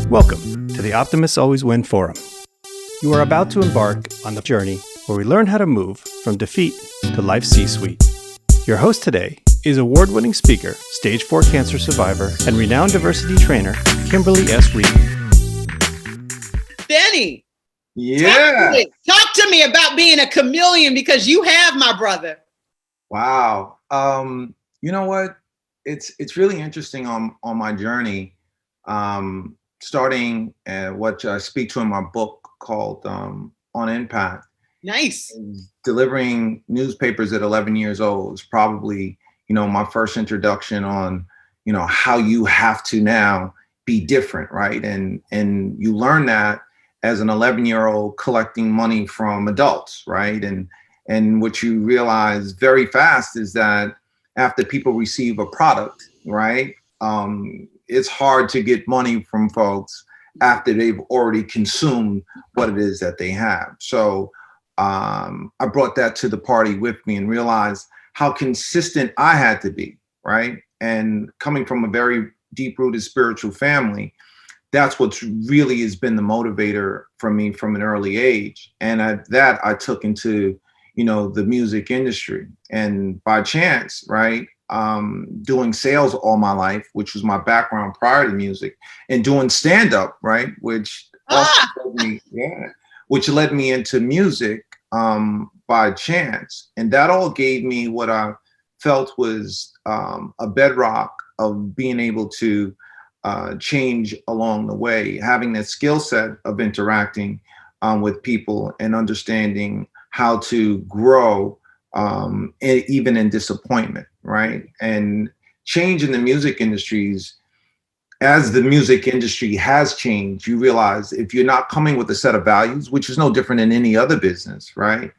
Welcome to the Optimists Always Win Forum. You are about to embark on the journey where we learn how to move from defeat to life's C-suite. Your host today is award-winning speaker, stage 4 cancer survivor, and renowned diversity trainer, Kimberly S. Reed. Benny, yeah. Talk to me about being a chameleon, because you have, my brother. Wow. You know what? It's really interesting on my journey. Starting what I speak to in my book called On Impact. Nice. Delivering newspapers at 11 years old is probably, my first introduction on, how you have to now be different, right? And you learn that as an 11-year-old collecting money from adults, right? And what you realize very fast is that after people receive a product, right? It's hard to get money from folks after they've already consumed what it is that they have. So I brought that to the party with me and realized how consistent I had to be, right? And coming from a very deep-rooted spiritual family, that's what's really has been the motivator for me from an early age. And that I took into, the music industry. And by chance, right, doing sales all my life, which was my background prior to music, and doing stand-up, right, which led me into music by chance. And that all gave me what I felt was a bedrock of being able to change along the way, having that skill set of interacting with people and understanding how to grow even in disappointment, right? And change in the music industries, as the music industry has changed, you realize if you're not coming with a set of values, which is no different than any other business, right?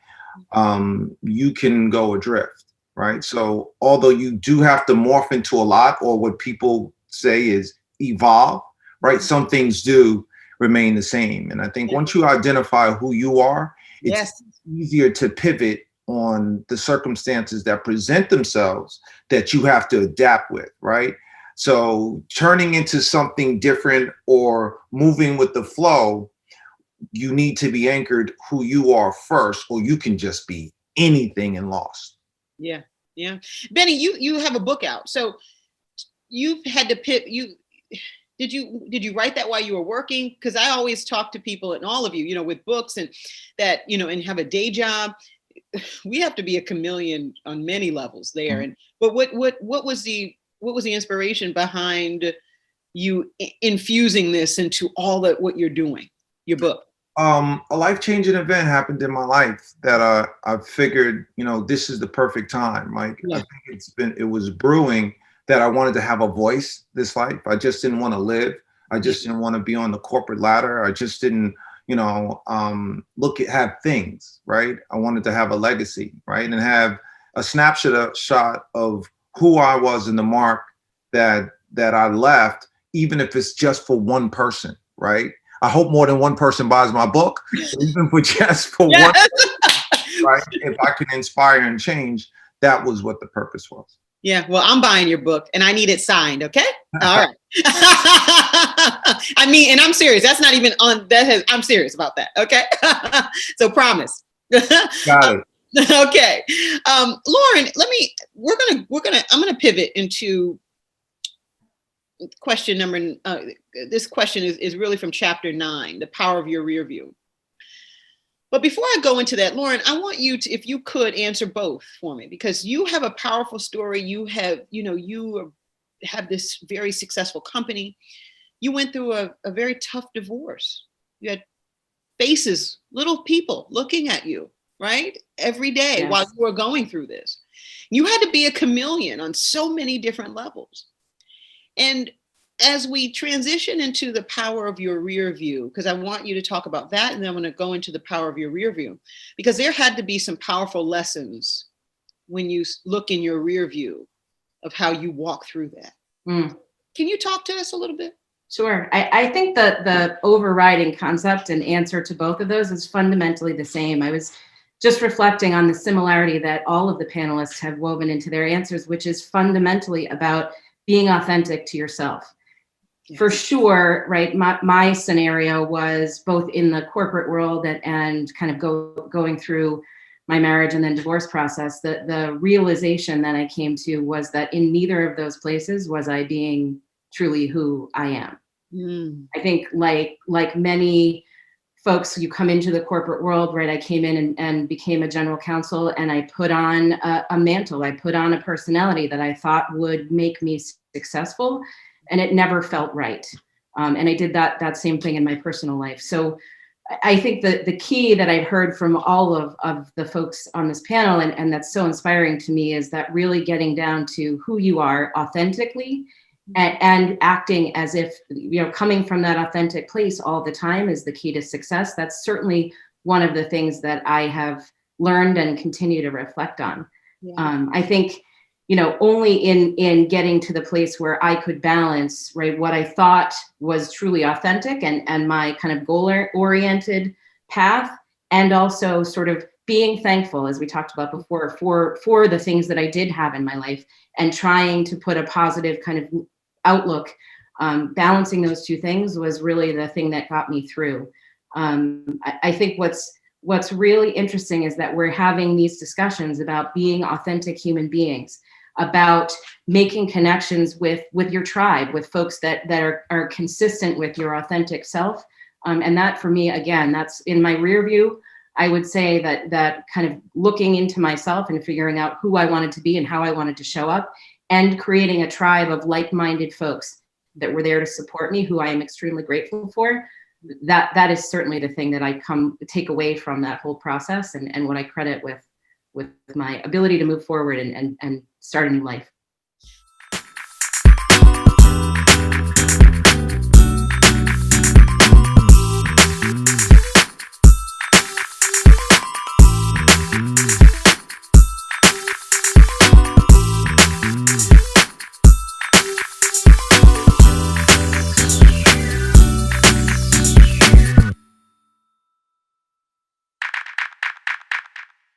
You can go adrift, right? So although you do have to morph into a lot, or what people say is evolve, right? Some things do remain the same. And I think once you identify who you are, it's easier to pivot on the circumstances that present themselves that you have to adapt with, right? So turning into something different or moving with the flow, you need to be anchored who you are first, or you can just be anything and lost. Yeah. Benny, you have a book out. So you've had to Did you write that while you were working? Because I always talk to people, and all of you, with books and that, and have a day job. We have to be a chameleon on many levels there. Mm-hmm. But what was the inspiration behind you infusing this into all that what you're doing, your book? A life-changing event happened in my life that I figured, this is the perfect time. I think it was brewing that I wanted to have a voice this life. I just didn't want to live. I just didn't want to be on the corporate ladder. I just didn't, have things, right? I wanted to have a legacy, right? And have a snapshot of who I was in the mark that I left, even if it's just for one person, right? I hope more than one person buys my book, even for just for one person, right? If I could inspire and change, that was what the purpose was. Yeah, well, I'm buying your book and I need it signed, okay? All right. And I'm serious. That's not even on I'm serious about that, okay? So promise. Got it. Okay. Lauren, I'm gonna pivot into question number, this question is really from chapter 9, the power of your rear view. But before I go into that, Lauren, I want you to, if you could, answer both for me, because you have a powerful story. You have, you have this very successful company. You went through a very tough divorce. You had faces, little people looking at you, right? Every day while you were going through this. You had to be a chameleon on so many different levels. And as we transition into the power of your rear view, because I want you to talk about that, and then I'm going to go into the power of your rear view, because there had to be some powerful lessons when you look in your rear view of how you walk through that. Can you talk to us a little bit? Sure. I think that the overriding concept and answer to both of those is fundamentally the same. I was just reflecting on the similarity that all of the panelists have woven into their answers, which is fundamentally about being authentic to yourself. For sure, right? My scenario was both in the corporate world and kind of going through my marriage and then divorce process. The realization that I came to was that in neither of those places was I being truly who I am. I think like many folks, you come into the corporate world, right? I came in and became a general counsel, and I put on a mantle. I put on a personality that I thought would make me successful, and it never felt right. And I did that same thing in my personal life. So I think the key that I've heard from all of the folks on this panel, and that's so inspiring to me, is that really getting down to who you are authentically, and acting as if, coming from that authentic place all the time is the key to success. That's certainly one of the things that I have learned and continue to reflect on. Yeah. I think, only in getting to the place where I could balance, right, what I thought was truly authentic and my kind of goal-oriented path, and also sort of being thankful, as we talked about before, for the things that I did have in my life, and trying to put a positive kind of outlook. Balancing those two things was really the thing that got me through. I think what's really interesting is that we're having these discussions about being authentic human beings, about making connections with your tribe, with folks that are consistent with your authentic self. And that, for me, again, that's in my rear view. I would say that kind of looking into myself and figuring out who I wanted to be and how I wanted to show up, and creating a tribe of like-minded folks that were there to support me, who I am extremely grateful for. That is certainly the thing that I take away from that whole process, and what I credit with my ability to move forward and start a new life.